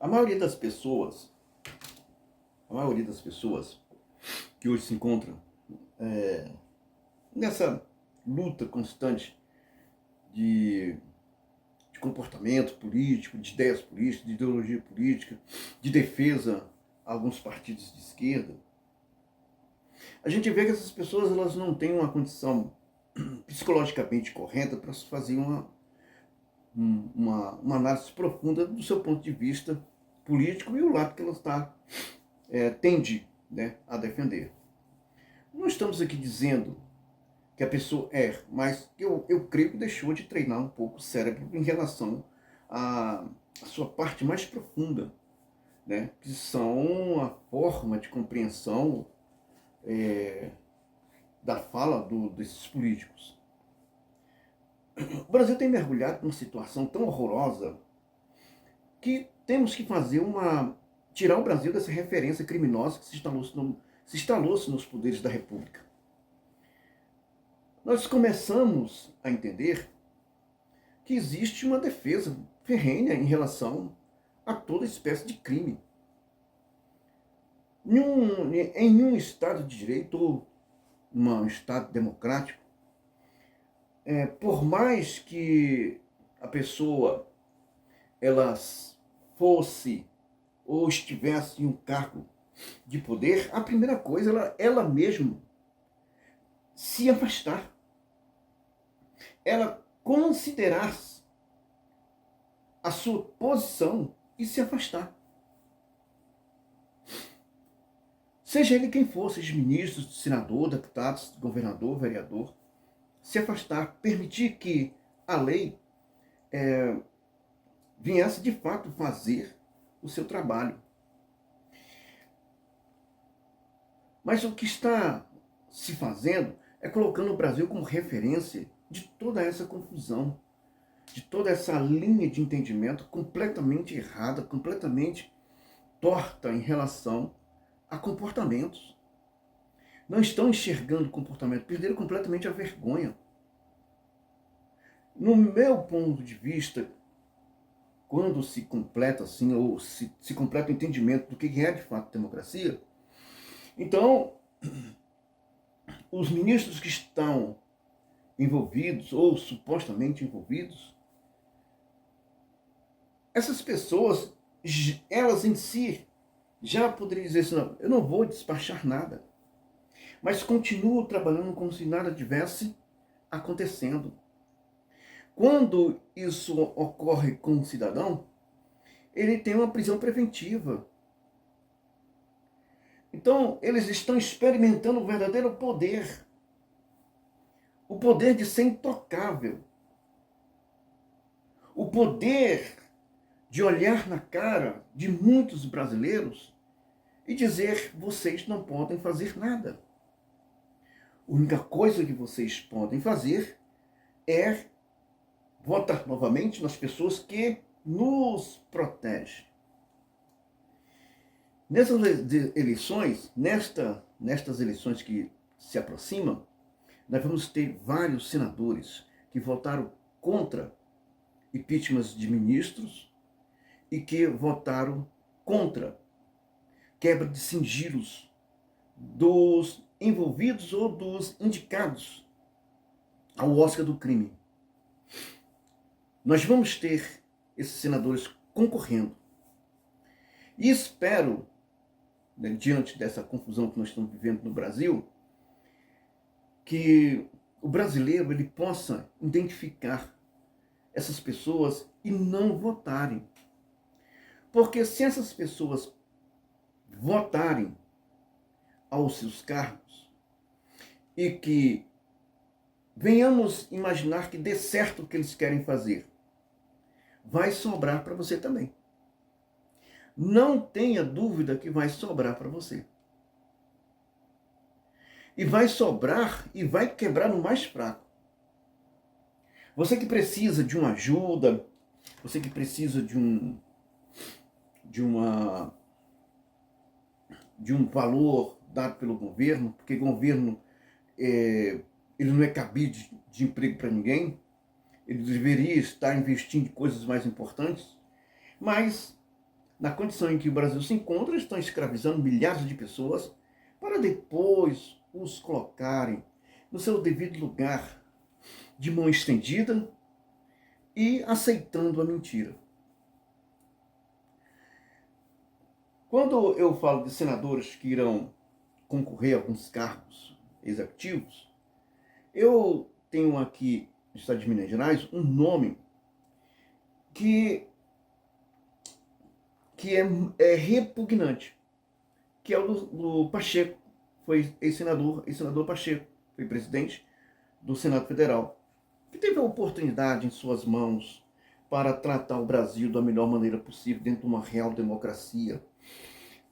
A maioria das pessoas, a maioria das pessoas que hoje se encontram nessa luta constante de, de comportamento político, de ideias políticas, de ideologia política, de defesa a alguns partidos de esquerda, a gente vê que essas pessoas elas não têm uma condição psicologicamente correta para fazer uma análise profunda do seu ponto de vista político e o lado que ela tende, né, a defender. Não estamos aqui dizendo que a pessoa mas eu creio que deixou de treinar um pouco o cérebro em relação à sua parte mais profunda, né, que são a forma de compreensão da fala desses políticos. O Brasil tem mergulhado numa situação tão horrorosa que temos que tirar o Brasil dessa referência criminosa que se instalou-se nos poderes da República. Nós começamos a entender que existe uma defesa ferrenha em relação a toda espécie de crime. Em um Estado de Direito ou um Estado democrático, por mais que a pessoa ela fosse ou estivesse em um cargo de poder, a primeira coisa ela mesma se afastar. Ela considerar a sua posição e se afastar. Seja ele quem for, seja ministro, senador, deputado, governador, vereador, se afastar, permitir que a lei viesse de fato fazer o seu trabalho. Mas o que está se fazendo é colocando o Brasil como referência de toda essa confusão, de toda essa linha de entendimento completamente errada, completamente torta em relação a comportamentos. Não estão enxergando o comportamento, perderam completamente a vergonha. No meu ponto de vista, quando se completa assim, ou se completa o entendimento do que é de fato democracia, então os ministros que estão envolvidos ou supostamente envolvidos, essas pessoas, elas em si já poderiam dizer assim, não, eu não vou despachar nada, mas continuam trabalhando como se nada tivesse acontecendo. Quando isso ocorre com um cidadão, ele tem uma prisão preventiva. Então, eles estão experimentando o verdadeiro poder. O poder de ser intocável. O poder de olhar na cara de muitos brasileiros e dizer, vocês não podem fazer nada. A única coisa que vocês podem fazer é votar novamente nas pessoas que nos protegem. Nessas eleições, nestas eleições que se aproximam, nós vamos ter vários senadores que votaram contra impeachments de ministros e que votaram contra quebra de sigilos dos envolvidos ou dos indicados ao Oscar do crime. Nós vamos ter esses senadores concorrendo. E espero, né, diante dessa confusão que nós estamos vivendo no Brasil, que o brasileiro ele possa identificar essas pessoas e não votarem. Porque se essas pessoas votarem aos seus cargos e que venhamos imaginar que dê certo o que eles querem fazer, vai sobrar para você também. Não tenha dúvida que vai sobrar para você. E vai sobrar e vai quebrar no mais fraco. Você que precisa de uma ajuda, você que precisa de um valor dado pelo governo, porque o governo ele não é cabide de emprego para ninguém, ele deveria estar investindo em coisas mais importantes, mas na condição em que o Brasil se encontra, estão escravizando milhares de pessoas para depois os colocarem no seu devido lugar, de mão estendida e aceitando a mentira. Quando eu falo de senadores que irão concorrer a alguns cargos executivos, eu tenho aqui no estado de Minas Gerais um nome que é repugnante, que é o do Pacheco. Foi ex-senador Pacheco, foi presidente do Senado Federal, que teve a oportunidade em suas mãos para tratar o Brasil da melhor maneira possível, dentro de uma real democracia,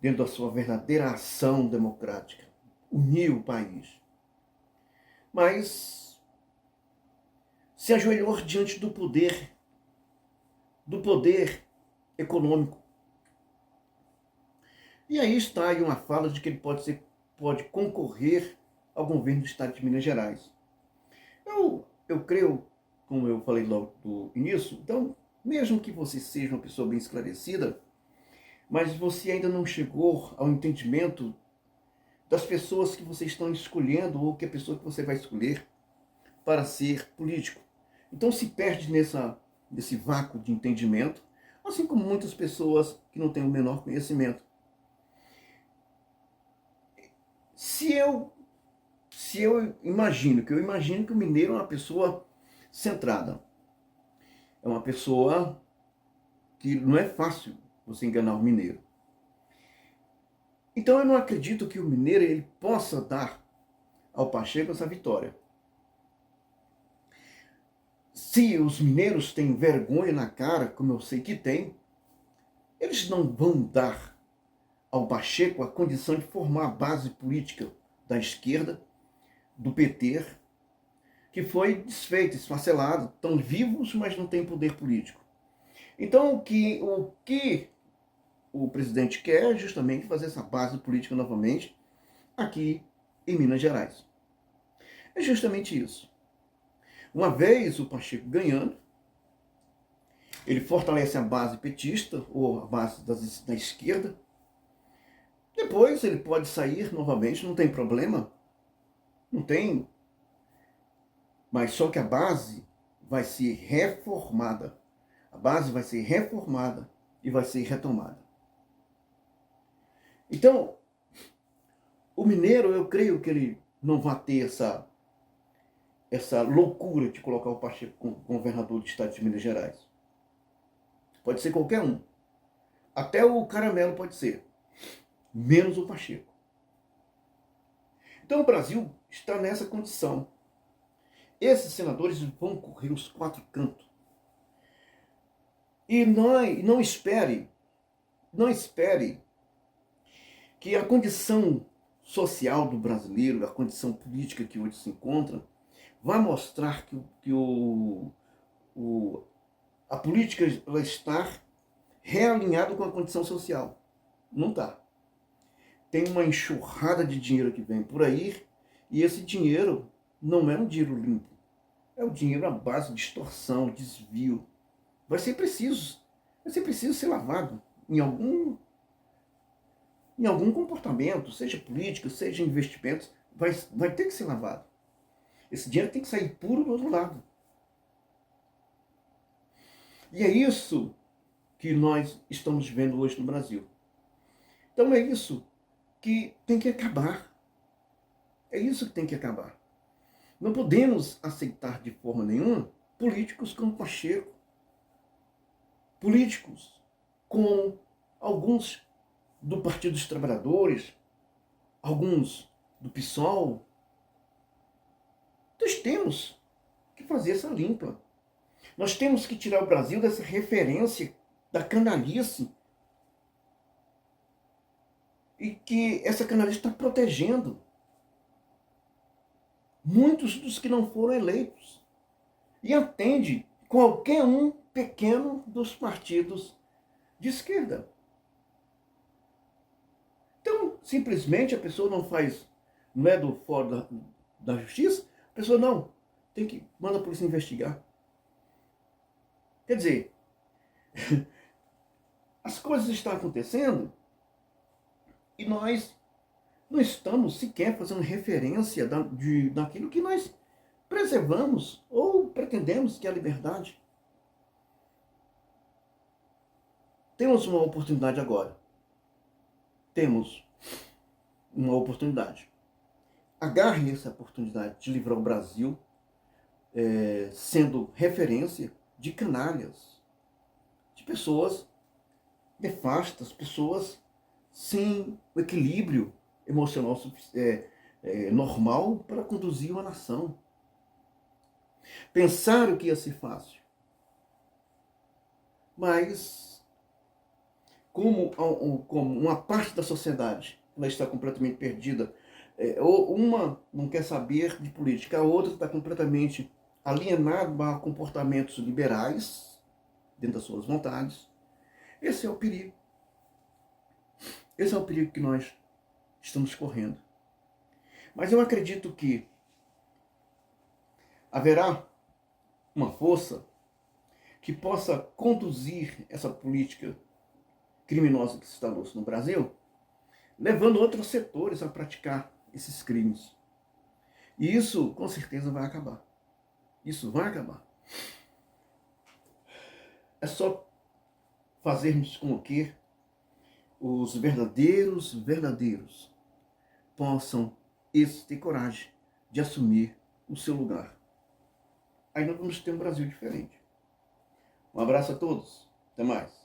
dentro da sua verdadeira ação democrática, unir o país. Mas se ajoelhou diante do poder econômico. E aí está aí uma fala de que ele pode concorrer ao governo do estado de Minas Gerais. Eu creio, como eu falei logo do início, então, mesmo que você seja uma pessoa bem esclarecida, mas você ainda não chegou ao entendimento das pessoas que você está escolhendo ou que a pessoa que você vai escolher para ser político. Então se perde nesse vácuo de entendimento, assim como muitas pessoas que não têm o menor conhecimento. Se eu imagino que o mineiro é uma pessoa centrada, é uma pessoa que não é fácil você enganar o mineiro. Então eu não acredito que o mineiro ele possa dar ao Pacheco essa vitória. Se os mineiros têm vergonha na cara, como eu sei que tem, eles não vão dar ao Pacheco a condição de formar a base política da esquerda, do PT, que foi desfeito, esfacelado, estão vivos, mas não têm poder político. Então o que o presidente quer é justamente fazer essa base política novamente aqui em Minas Gerais. É justamente isso. Uma vez o Pacheco ganhando, ele fortalece a base petista, ou a base da esquerda. Depois ele pode sair novamente, não tem problema. Não tem. Mas só que a base vai ser reformada. A base vai ser reformada e vai ser retomada. Então, o mineiro, eu creio que ele não vai ter essa loucura de colocar o Pacheco como governador do estado de Minas Gerais. Pode ser qualquer um. Até o Caramelo pode ser. Menos o Pacheco. Então o Brasil está nessa condição. Esses senadores vão correr os quatro cantos. E não espere que a condição social do brasileiro, a condição política que hoje se encontra, vai mostrar que a política ela está realinhada com a condição social. Não está. Tem uma enxurrada de dinheiro que vem por aí, e esse dinheiro não é um dinheiro limpo. É um dinheiro à base de extorsão, desvio. Vai ser preciso ser lavado em algum comportamento, seja político, seja investimentos, vai ter que ser lavado. Esse dinheiro tem que sair puro do outro lado. E é isso que nós estamos vendo hoje no Brasil. Então é isso que tem que acabar. É isso que tem que acabar. Não podemos aceitar de forma nenhuma políticos como Pacheco, políticos como alguns do Partido dos Trabalhadores, alguns do PSOL. Nós temos que fazer essa limpa. Nós temos que tirar o Brasil dessa referência da canalice. E que essa canalice está protegendo muitos dos que não foram eleitos. E atende qualquer um pequeno dos partidos de esquerda. Então, simplesmente a pessoa não é do fórum da justiça, a pessoa não, manda a polícia investigar. Quer dizer, as coisas estão acontecendo e nós não estamos sequer fazendo referência daquilo que nós preservamos ou pretendemos que é a liberdade. Temos uma oportunidade agora. Temos uma oportunidade. Agarre essa oportunidade de livrar o Brasil, sendo referência de canalhas, de pessoas nefastas, pessoas sem o equilíbrio emocional normal para conduzir uma nação. Pensaram que ia ser fácil. Mas, como uma parte da sociedade ela está completamente perdida, ou uma não quer saber de política, a outra está completamente alienada a comportamentos liberais, dentro das suas vontades, esse é o perigo. Esse é o perigo que nós estamos correndo. Mas eu acredito que haverá uma força que possa conduzir essa política criminosa que se instalou no Brasil, levando outros setores a praticar esses crimes. E isso, com certeza, vai acabar. Isso vai acabar. É só fazermos com que os verdadeiros possam ter coragem de assumir o seu lugar. Aí nós vamos ter um Brasil diferente. Um abraço a todos. Até mais.